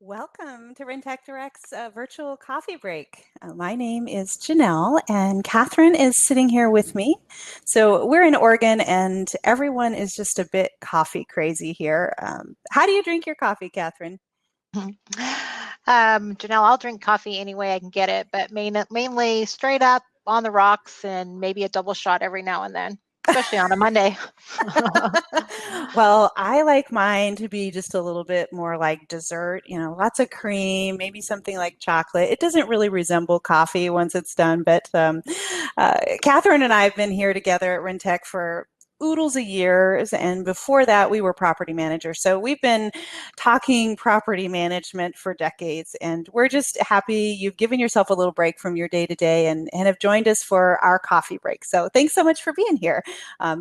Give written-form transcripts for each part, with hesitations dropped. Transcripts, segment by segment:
Welcome to Rentec Direct's virtual coffee break. My name is Janell, and Kathryn is sitting here with me. So we're in Oregon, and everyone is just a bit coffee crazy here. How do you drink your coffee, Kathryn? Janelle, I'll drink coffee any way I can get it, but mainly straight up on the rocks and maybe a double shot every now and then, especially on a Monday. Well, I like mine to be just a little bit more like dessert, lots of cream, maybe something like chocolate. It doesn't really resemble coffee once it's done, but Kathryn and I have been here together at Rentec for oodles of years, and before that we were property managers, so we've been talking property management for decades, and we're just happy you've given yourself a little break from your day-to-day and have joined us for our coffee break. So thanks so much for being here.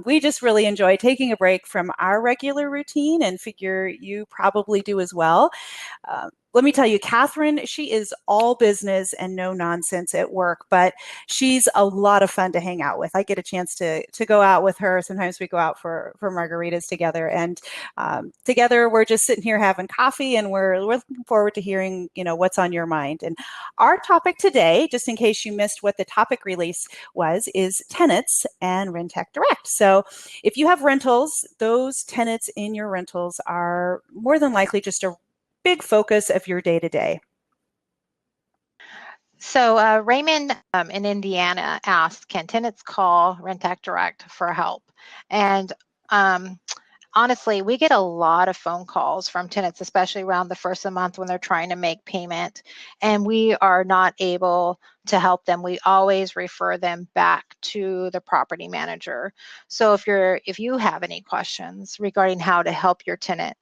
We just really enjoy taking a break from our regular routine and figure you probably do as well. Let me tell you, Kathryn, she is all business and no nonsense at work, but she's a lot of fun to hang out with. I get a chance to go out with her. Sometimes we go out for margaritas together, and together we're just sitting here having coffee, and we're looking forward to hearing, what's on your mind. And our topic today, just in case you missed what the topic release was, is tenants and Rentec Direct. So if you have rentals, those tenants in your rentals are more than likely just a big focus of your day-to-day. So Raymond in Indiana asked, can tenants call Rentec Direct for help? And honestly, we get a lot of phone calls from tenants, especially around the first of the month when they're trying to make payment, and we are not able to help them. We always refer them back to the property manager. So if you have any questions regarding how to help your tenant,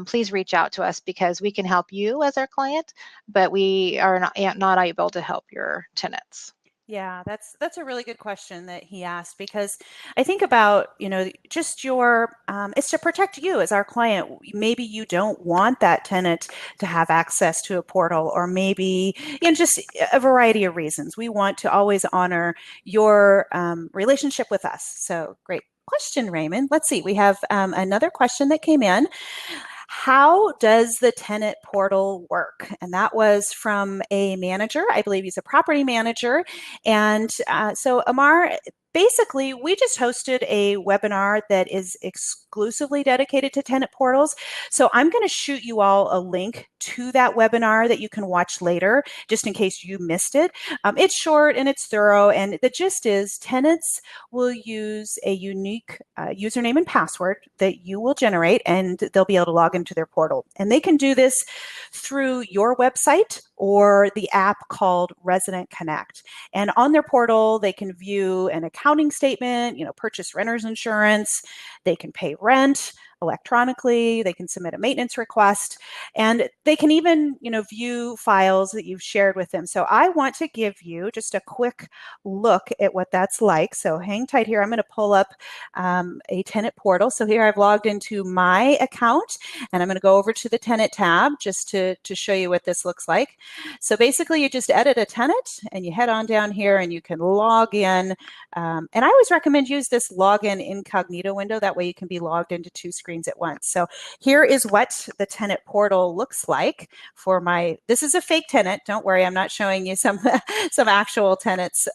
please reach out to us, because we can help you as our client, but we are not able to help your tenants. Yeah, that's a really good question that he asked, because I think about, just it's to protect you as our client. Maybe you don't want that tenant to have access to a portal, or maybe, just a variety of reasons. We want to always honor your relationship with us. So great question, Raymond. Let's see. We have another question that came in. How does the tenant portal work? And that was from a manager. I believe he's a property manager. And so Amar, basically, we just hosted a webinar that is exclusively dedicated to tenant portals. So I'm going to shoot you all a link to that webinar that you can watch later, just in case you missed it. It's short and it's thorough. And the gist is tenants will use a unique username and password that you will generate, and they'll be able to log into their portal. And they can do this through your website or the app called Resident Connect. And on their portal, they can view an accounting statement, purchase renter's insurance, they can pay rent electronically, they can submit a maintenance request, and they can even, view files that you've shared with them. So I want to give you just a quick look at what that's like. So hang tight here. I'm going to pull up a tenant portal. So here I've logged into my account, and I'm going to go over to the tenant tab just to show you what this looks like. So basically, you just edit a tenant, and you head on down here, and you can log in. And I always recommend use this login incognito window. That way you can be logged into two screens at once. So here is what the tenant portal looks like for this is a fake tenant. Don't worry, I'm not showing you some actual tenants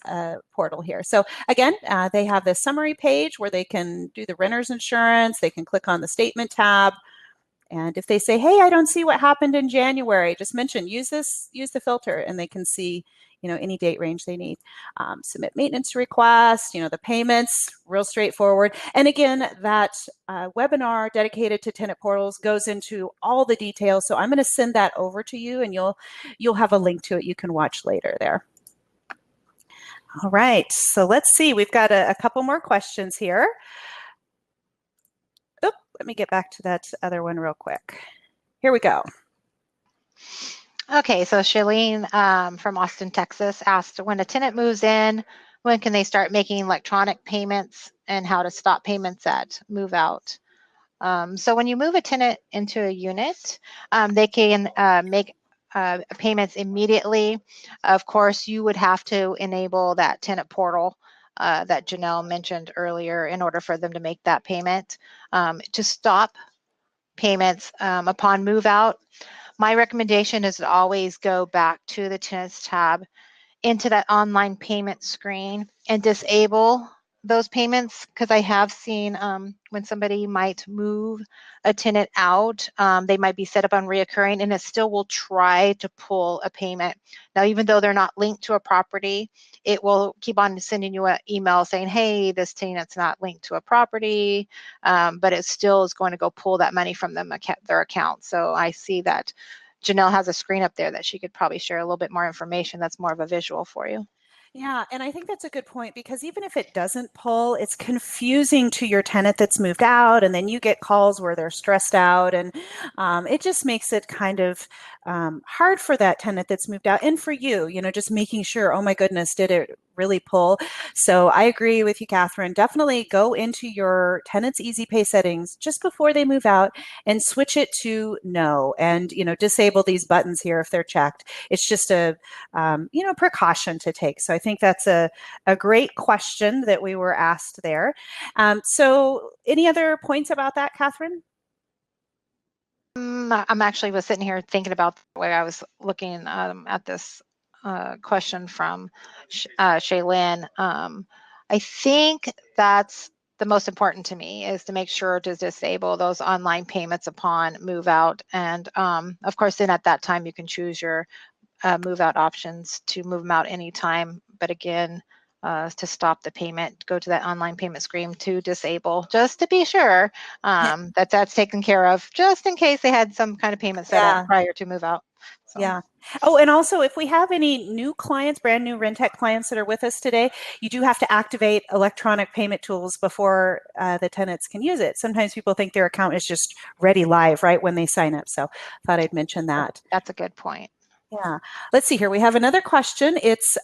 portal here. So again, they have this summary page where they can do the renter's insurance. They can click on the statement tab. And if they say, hey, I don't see what happened in January, just mention, use the filter, and they can see, any date range they need. Submit maintenance requests, the payments, real straightforward. And again, that webinar dedicated to tenant portals goes into all the details. So I'm going to send that over to you, and you'll have a link to it you can watch later there. All right, so let's see. We've got a couple more questions here. Let me get back to that other one real quick. Here we go. Okay, so Shailene from Austin, Texas asked, when a tenant moves in, when can they start making electronic payments, and how to stop payments at move out? So when you move a tenant into a unit, they can make payments immediately. Of course, you would have to enable that tenant portal that Janelle mentioned earlier in order for them to make that payment. To stop payments upon move out, My recommendation is to always go back to the tenants tab into that online payment screen and disable those payments, because I have seen when somebody might move a tenant out, they might be set up on reoccurring and it still will try to pull a payment. Now, even though they're not linked to a property, it will keep on sending you an email saying, hey, this tenant's not linked to a property, but it still is going to go pull that money from them, their account. So I see that Janelle has a screen up there that she could probably share a little bit more information that's more of a visual for you. Yeah, and I think that's a good point because even if it doesn't pull, it's confusing to your tenant that's moved out, and then you get calls where they're stressed out, and it just makes it kind of hard for that tenant that's moved out, and for you, just making sure, oh my goodness, did it really pull? So I agree with you, Kathryn. Definitely go into your tenant's easy pay settings just before they move out and switch it to no, and disable these buttons here if they're checked. It's just a precaution to take. So I think that's a great question that we were asked there. So any other points about that, Kathryn? I'm actually was sitting here thinking about the way I was looking at this question from Shaylin. I think that's the most important to me, is to make sure to disable those online payments upon move out. And of course, then at that time, you can choose your move out options to move them out anytime. But again, to stop the payment, go to that online payment screen to disable, just to be sure that that's taken care of, just in case they had some kind of payment set up Yeah. prior to move out. So. Yeah. Oh, and also if we have any new clients, brand new Rentec clients that are with us today, you do have to activate electronic payment tools before the tenants can use it. Sometimes people think their account is just ready live right when they sign up. So I thought I'd mention that. That's a good point. Yeah. Let's see here. We have another question. It's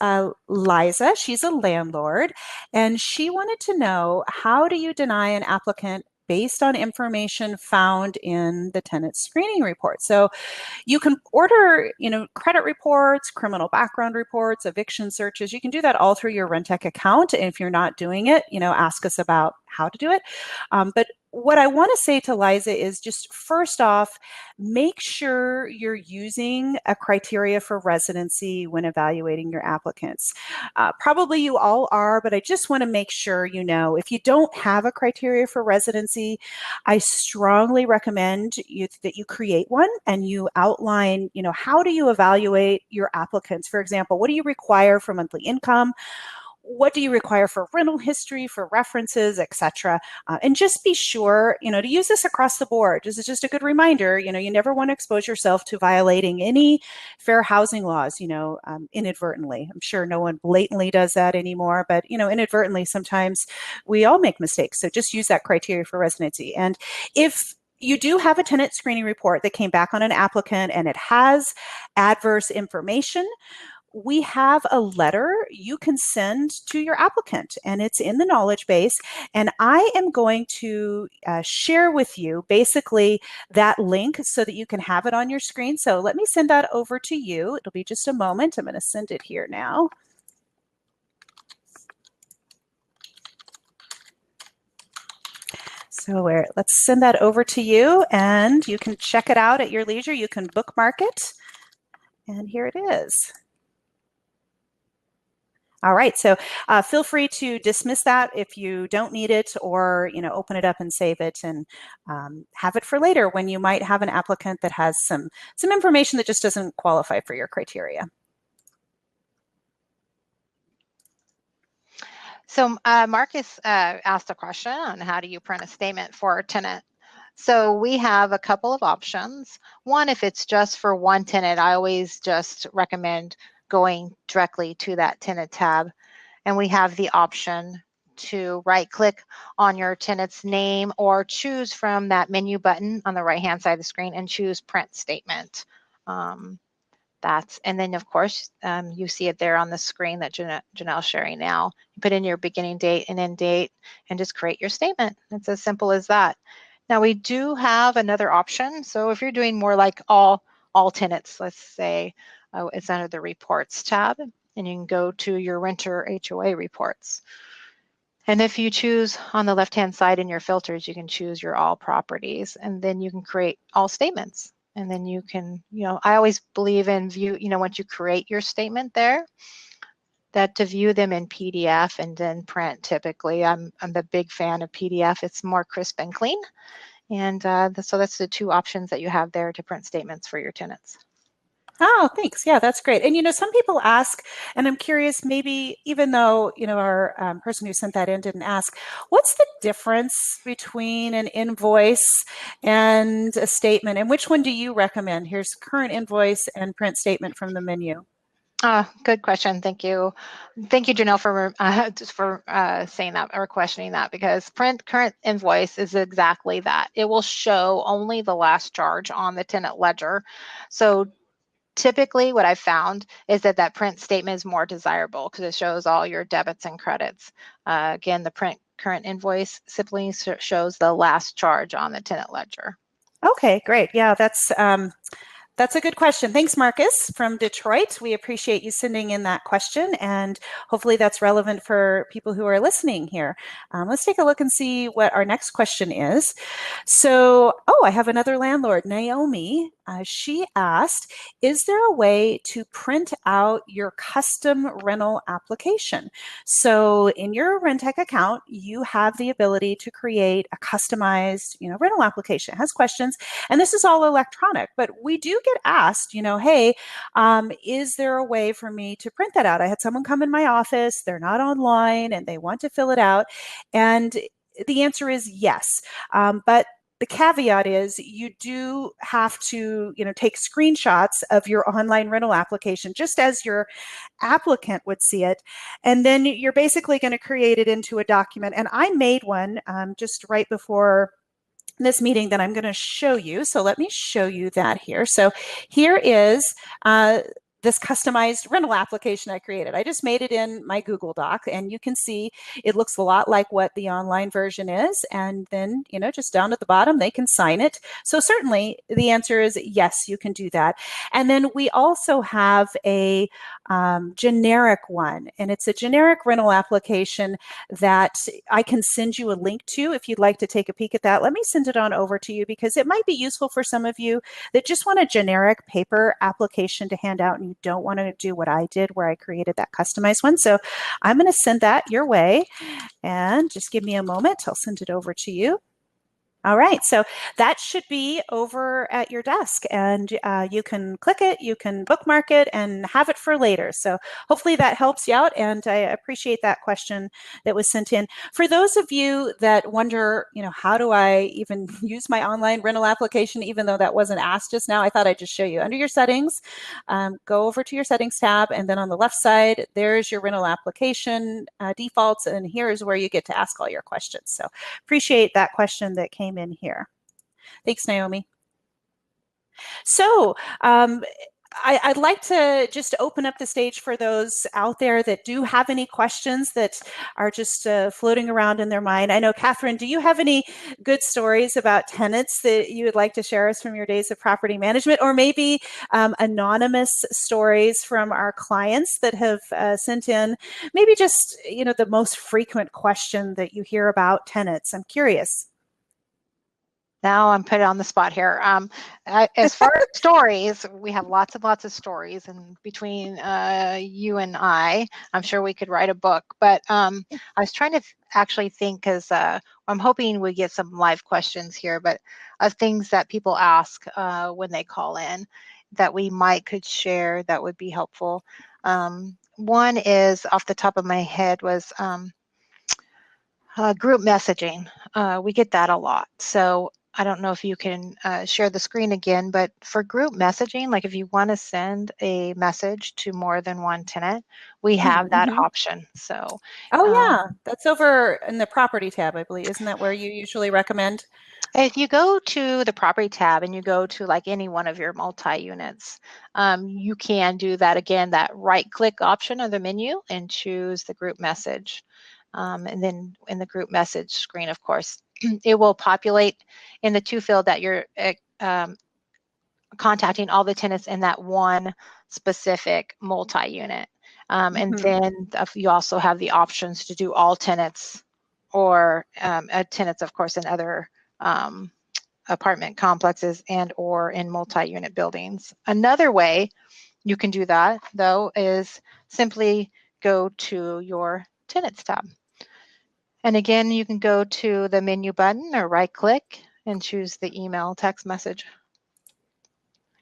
Liza. She's a landlord, and she wanted to know, how do you deny an applicant based on information found in the tenant screening report? So you can order, credit reports, criminal background reports, eviction searches. You can do that all through your Rentec account. And if you're not doing it, ask us about how to do it. But what I want to say to Liza is just first off, make sure you're using a criteria for residency when evaluating your applicants. Probably you all are, but I just want to make sure if you don't have a criteria for residency, I strongly recommend that you create one and you outline, how do you evaluate your applicants? For example, what do you require for monthly income? What do you require for rental history, for references, etc.? And just be sure, to use this across the board. This is just a good reminder, you never want to expose yourself to violating any fair housing laws, inadvertently. I'm sure no one blatantly does that anymore, but, inadvertently, sometimes we all make mistakes. So just use that criteria for residency. And if you do have a tenant screening report that came back on an applicant and it has adverse information, we have a letter you can send to your applicant, and it's in the knowledge base. And I am going to share with you basically that link so that you can have it on your screen. So let me send that over to you. It'll be just a moment. I'm going to send it here now. So let's send that over to you, and you can check it out at your leisure. You can bookmark it, and here it is. All right, so feel free to dismiss that if you don't need it, or open it up and save it, and have it for later when you might have an applicant that has some information that just doesn't qualify for your criteria. So Marcus asked a question on how do you print a statement for a tenant. So we have a couple of options. One, if it's just for one tenant, I always just recommend going directly to that tenant tab. And we have the option to right click on your tenant's name or choose from that menu button on the right hand side of the screen and choose print statement. And then of course, you see it there on the screen that Janelle's sharing now. You put in your beginning date and end date and just create your statement. It's as simple as that. Now we do have another option. So if you're doing more like all tenants, let's say it's under the reports tab, and you can go to your renter HOA reports. And if you choose on the left-hand side in your filters, you can choose your all properties, and then you can create all statements. And then you can, I always believe in view, once you create your statement there, that to view them in PDF and then print. Typically, I'm the big fan of PDF. It's more crisp and clean. And so that's the two options that you have there to print statements for your tenants. Oh, thanks. Yeah, that's great. And some people ask, and I'm curious, maybe even though, our person who sent that in didn't ask, what's the difference between an invoice and a statement? And which one do you recommend? Here's current invoice and print statement from the menu. Good question. Thank you. Thank you, Janelle, for saying that or questioning that, because print current invoice is exactly that. It will show only the last charge on the tenant ledger. So typically what I've found is that print statement is more desirable because it shows all your debits and credits. Again, the print current invoice simply shows the last charge on the tenant ledger. Okay, great. Yeah, that's a good question. Thanks, Marcus from Detroit. We appreciate you sending in that question, and hopefully that's relevant for people who are listening here. Let's take a look and see what our next question is. So, I have another landlord, Naomi. She asked, is there a way to print out your custom rental application? So in your Rentec account, you have the ability to create a customized, rental application. It has questions, and this is all electronic, but we do get asked, hey, is there a way for me to print that out? I had someone come in my office, they're not online, and they want to fill it out. And the answer is yes. But the caveat is you do have to, take screenshots of your online rental application, just as your applicant would see it. And then you're basically going to create it into a document. And I made one just right before this meeting that I'm going to show you. So let me show you that here. So here is this customized rental application I created. I just made it in my Google Doc, and you can see it looks a lot like what the online version is. And then, just down at the bottom, they can sign it. So certainly the answer is yes, you can do that. And then we also have a generic one, and it's a generic rental application that I can send you a link to if you'd like to take a peek at that. Let me send it on over to you because it might be useful for some of you that just want a generic paper application to hand out and you don't want to do what I did where I created that customized one. So I'm going to send that your way, and just give me a moment. I'll send it over to you. All right, so that should be over at your desk, and you can click it, you can bookmark it, and have it for later. So hopefully that helps you out, and I appreciate that question that was sent in. For those of you that wonder, how do I even use my online rental application, even though that wasn't asked just now, I thought I'd just show you. Under your settings, go over to your settings tab, and then on the left side, there's your rental application defaults, and here's where you get to ask all your questions. So appreciate that question that came in here. Thanks, Naomi. So I'd like to just open up the stage for those out there that do have any questions that are just floating around in their mind. I know, Kathryn, do you have any good stories about tenants that you would like to share us from your days of property management, or maybe anonymous stories from our clients that have sent in, maybe just, the most frequent question that you hear about tenants? I'm curious. Now I'm put on the spot here. As far as stories, we have lots and lots of stories, and between you and I'm sure we could write a book. But I was trying to actually think, because I'm hoping we get some live questions here, but of things that people ask when they call in that we could share that would be helpful. One is, off the top of my head, was group messaging. We get that a lot. So I don't know if you can share the screen again, but for group messaging, like if you want to send a message to more than one tenant, we have that option. So, yeah, that's over in the property tab, I believe. Isn't that where you usually recommend? If you go to the property tab and you go to like any one of your multi-units, you can do that again, that right-click option of the menu, and choose the group message. And then in the group message screen, of course, it will populate in the to field that you're contacting all the tenants in that one specific multi-unit. And then you also have the options to do all tenants, or tenants, of course, in other apartment complexes and or in multi-unit buildings. Another way you can do that, though, is simply go to your tenants tab. And again, you can go to the menu button or right click and choose the email text message.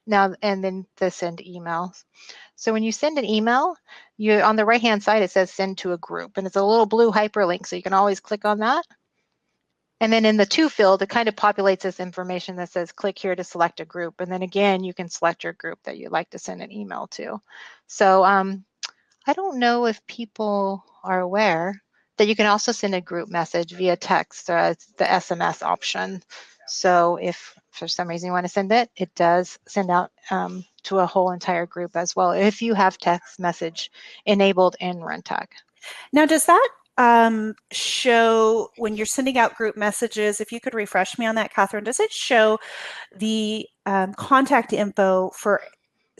Now, and then the send emails. So when you send an email, you on the right hand side, it says send to a group, and it's a little blue hyperlink. So you can always click on that. And then in the to field, it kind of populates this information that says click here to select a group. And then again, you can select your group that you'd like to send an email to. So I don't know if people are aware that you can also send a group message via text, the SMS option. So if for some reason you want to send it, it does send out to a whole entire group as well, if you have text message enabled in Rentec. Now, does that show when you're sending out group messages, if you could refresh me on that, Kathryn, does it show the contact info for,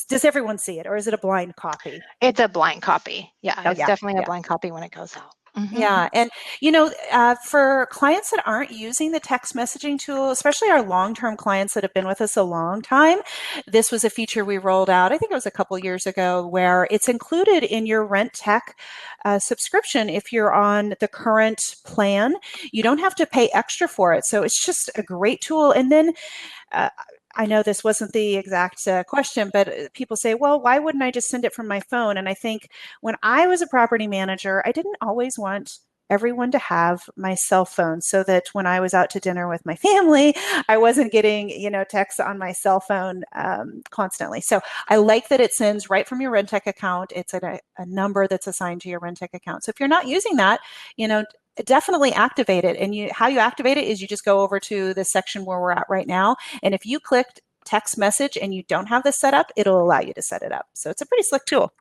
does everyone see it, or is it a blind copy? It's a blind copy. Yeah, Oh, it's definitely a blind copy when it goes out. Yeah. And, for clients that aren't using the text messaging tool, especially our long-term clients that have been with us a long time, this was a feature we rolled out, I think it was a couple years ago, where it's included in your Rentec subscription. If you're on the current plan, you don't have to pay extra for it. So it's just a great tool. And then I know this wasn't the exact question, but people say, well, why wouldn't I just send it from my phone? And I think when I was a property manager, I didn't always want everyone to have my cell phone, so that when I was out to dinner with my family, I wasn't getting, texts on my cell phone constantly. So I like that it sends right from your Rentec account. It's a number that's assigned to your Rentec account. So if you're not using that, definitely activate it. And how you activate it is you just go over to the section where we're at right now. And if you clicked text message and you don't have this set up, it'll allow you to set it up. So it's a pretty slick tool.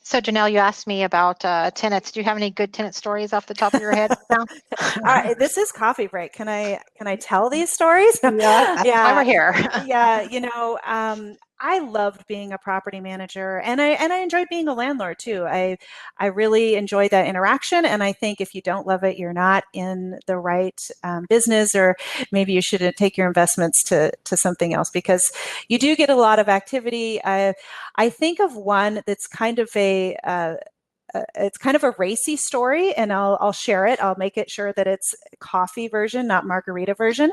So Janelle, you asked me about tenants. Do you have any good tenant stories off the top of your head now? All right, this is coffee break. Can I tell these stories? Yeah, that's why we're here. Yeah, I loved being a property manager, and I enjoyed being a landlord too. I really enjoyed that interaction, and I think if you don't love it, you're not in the right business, or maybe you should take your investments to something else, because you do get a lot of activity. I think of one that's kind of it's kind of a racy story, and I'll share it. I'll make it sure that it's coffee version, not margarita version.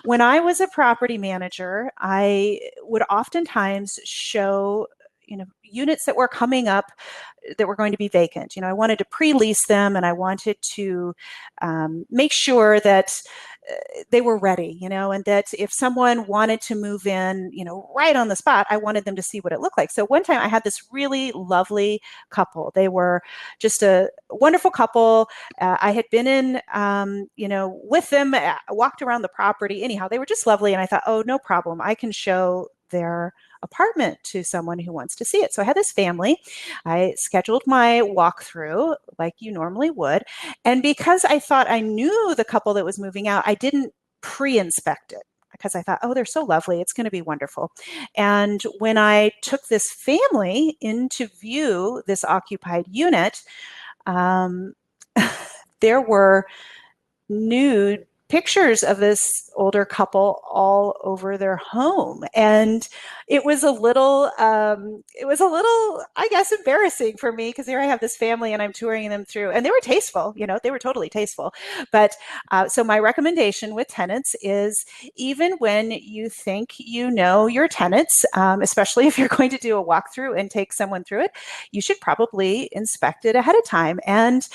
When I was a property manager, I would oftentimes show units that were coming up that were going to be vacant. I wanted to pre-lease them, and I wanted to make sure that they were ready, and that if someone wanted to move in, right on the spot, I wanted them to see what it looked like. So one time I had this really lovely couple. They were just a wonderful couple. I had been in, with them, walked around the property. Anyhow, they were just lovely. And I thought, oh, no problem. I can show their apartment to someone who wants to see it. So I had this family. I scheduled my walkthrough like you normally would. And because I thought I knew the couple that was moving out, I didn't pre-inspect it, because I thought, oh, they're so lovely. It's going to be wonderful. And when I took this family in to view this occupied unit, there were nude pictures of this older couple all over their home. And it was a little, I guess, embarrassing for me, because here I have this family and I'm touring them through, and they were tasteful, they were totally tasteful. But so my recommendation with tenants is, even when you think your tenants, especially if you're going to do a walkthrough and take someone through it, you should probably inspect it ahead of time, and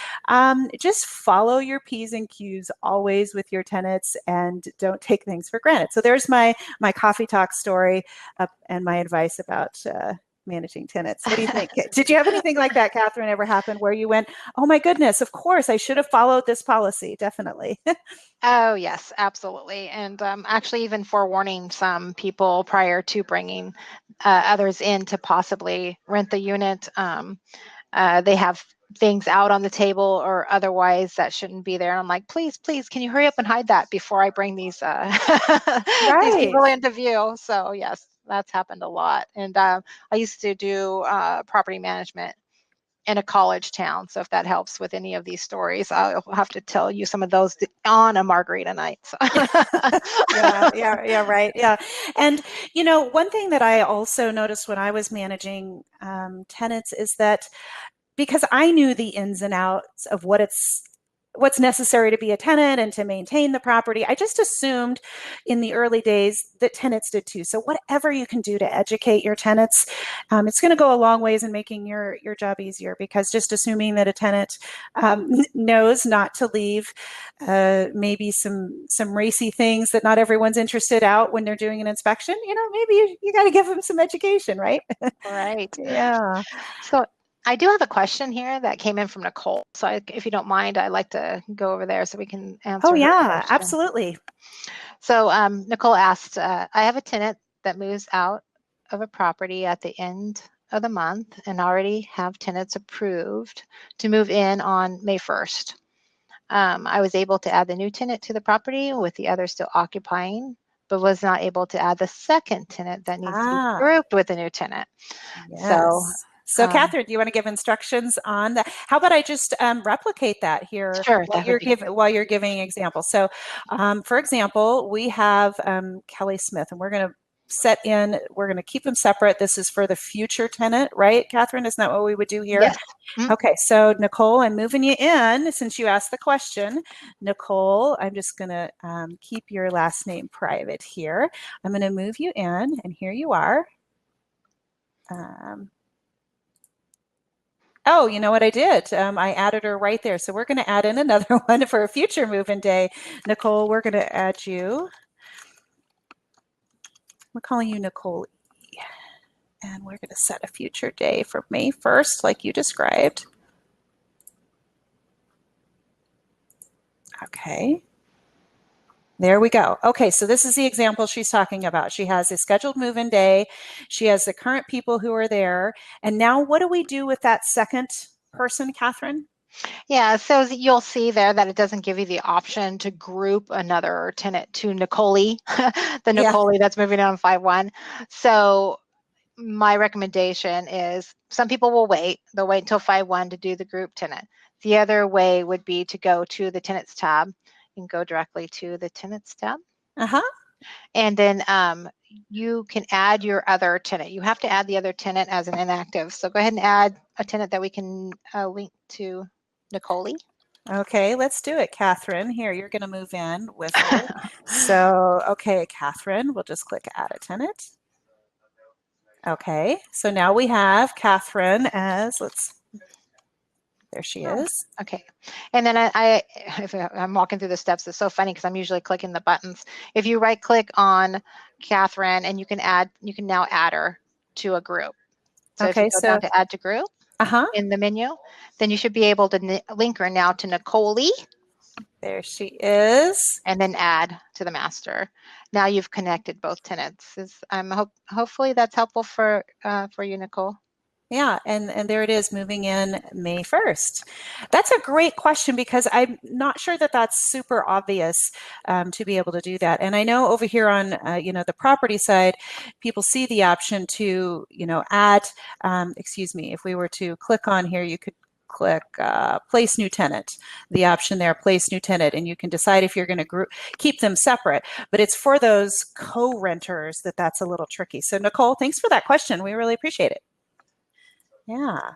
just follow your P's and Q's always with your tenants, and don't take things for granted. So there's my coffee talk story and my advice about managing tenants. What do you think? Did you have anything like that, Kathryn, ever happen where you went, oh my goodness, of course, I should have followed this policy? Definitely. Oh, yes, absolutely. And actually even forewarning some people prior to bringing others in to possibly rent the unit. They have things out on the table or otherwise that shouldn't be there. And I'm like, please, can you hurry up and hide that before I bring these, these people into view? So yes, that's happened a lot. And I used to do property management in a college town. So if that helps with any of these stories, I'll have to tell you some of those on a margarita night. So. Yeah, right. Yeah. And, one thing that I also noticed when I was managing tenants is that because I knew the ins and outs of what's necessary to be a tenant and to maintain the property, I just assumed in the early days that tenants did too. So whatever you can do to educate your tenants, it's going to go a long ways in making your job easier, because just assuming that a tenant knows not to leave maybe some racy things that not everyone's interested out when they're doing an inspection, maybe you got to give them some education, right? Right. Yeah. So I do have a question here that came in from Nicole. So if you don't mind, I'd like to go over there so we can answer her Yeah, question. absolutely. So Nicole asked, I have a tenant that moves out of a property at the end of the month and already have tenants approved to move in on May 1st. I was able to add the new tenant to the property with the other still occupying, but was not able to add the second tenant that needs to be grouped with the new tenant. Yes. So Kathryn, do you want to give instructions on that? How about I just replicate that here Sure, while you're giving examples? So, for example, we have Kelly Smith, and we're going to keep them separate. This is for the future tenant, right, Kathryn? Isn't that what we would do here? Yes. Okay, so Nicole, I'm moving you in since you asked the question. Nicole, I'm just going to keep your last name private here. I'm going to move you in, and here you are. Oh, you know what I did? I added her right there. So we're going to add in another one for a future move-in day. Nicole, we're going to add you. We're calling you Nicole E. And we're going to set a future day for May 1st, like you described. Okay. There we go. Okay, so this is the example she's talking about. She has a scheduled move-in day. She has the current people who are there. And now what do we do with that second person, Kathryn? Yeah, so you'll see there that it doesn't give you the option to group another tenant to Nicole, the Nicole that's moving on 5-1. So my recommendation is some people will wait. They'll wait until 5-1 to do the group tenant. The other way would be to go to the tenants tab. You can go directly to the tenants tab. And then you can add your other tenant. You have to add the other tenant as an inactive. So go ahead and add a tenant that we can link to Nicole. Okay, let's do it, Kathryn. Here, you're going to move in with her. So, okay, Kathryn, we'll just click Add a Tenant. Okay, so now we have Kathryn as, there she is. Okay, and then I'm walking through the steps. It's so funny because I'm usually clicking the buttons. If you right click on Kathryn and you can now add her to a group. So if you go down to Add to Group in the menu, then you should be able to link her now to Nicole. There she is. And then add to the master. Now you've connected both tenants. Hopefully that's helpful for you, Nicole. Yeah, and there it is, moving in May 1st. That's a great question because I'm not sure that that's super obvious to be able to do that. And I know over here on the property side, people see the option to add. If we were to click on here, you could click place new tenant, the option there, place new tenant, and you can decide if you're going to keep them separate. But it's for those co-renters that's a little tricky. So Nicole, thanks for that question. We really appreciate it. Yeah.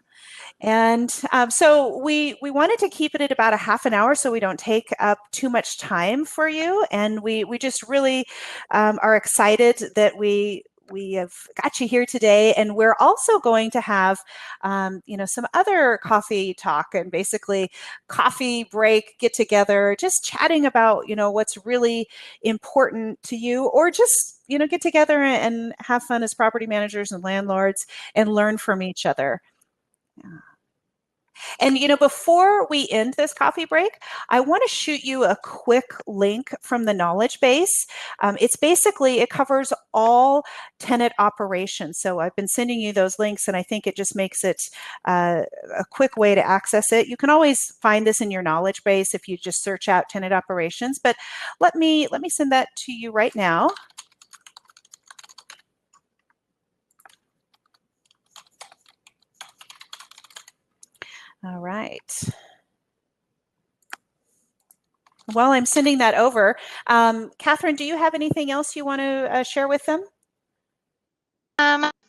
And so we wanted to keep it at about a half an hour so we don't take up too much time for you. And we just really are excited that we have got you here today. And we're also going to have, some other coffee talk and basically coffee break, get together, just chatting about, what's really important to you, or just, get together and have fun as property managers and landlords and learn from each other. Yeah. And, before we end this coffee break, I want to shoot you a quick link from the knowledge base. It covers all tenant operations. So I've been sending you those links, and I think it just makes it a quick way to access it. You can always find this in your knowledge base if you just search out tenant operations, but let me send that to you right now. All right. While I'm sending that over, Kathryn, do you have anything else you want to share with them?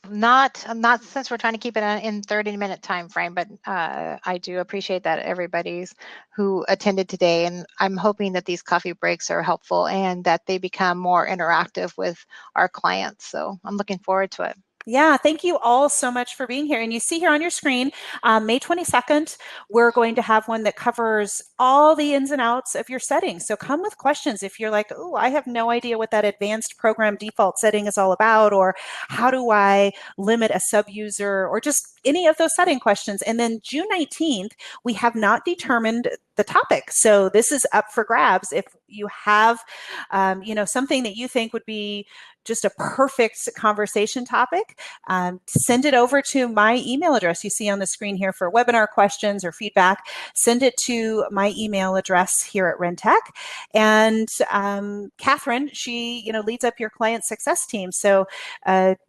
Not since we're trying to keep it in 30-minute time frame, but I do appreciate that everybody's who attended today, and I'm hoping that these coffee breaks are helpful and that they become more interactive with our clients. So I'm looking forward to it. Yeah, thank you all so much for being here. And you see here on your screen, May 22nd, we're going to have one that covers all the ins and outs of your settings. So come with questions if you're like, oh, I have no idea what that advanced program default setting is all about, or how do I limit a sub-user, or just any of those setting questions. And then June 19th, we have not determined the topic. So this is up for grabs. If you have, something that you think would be just a perfect conversation topic, send it over to my email address you see on the screen here for webinar questions or feedback. Send it to my email address here at Rentec. And Kathryn, she leads up your client success team. So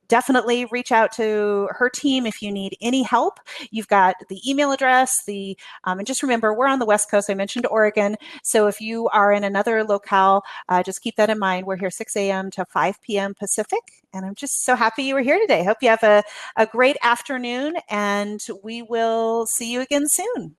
definitely reach out to her team if you need any help. You've got the email address, and just remember, we're on the West Coast. I mentioned Oregon. So if you are in another locale, just keep that in mind. We're here 6 a.m. to 5 p.m. Pacific. And I'm just so happy you were here today. Hope you have a great afternoon, and we will see you again soon.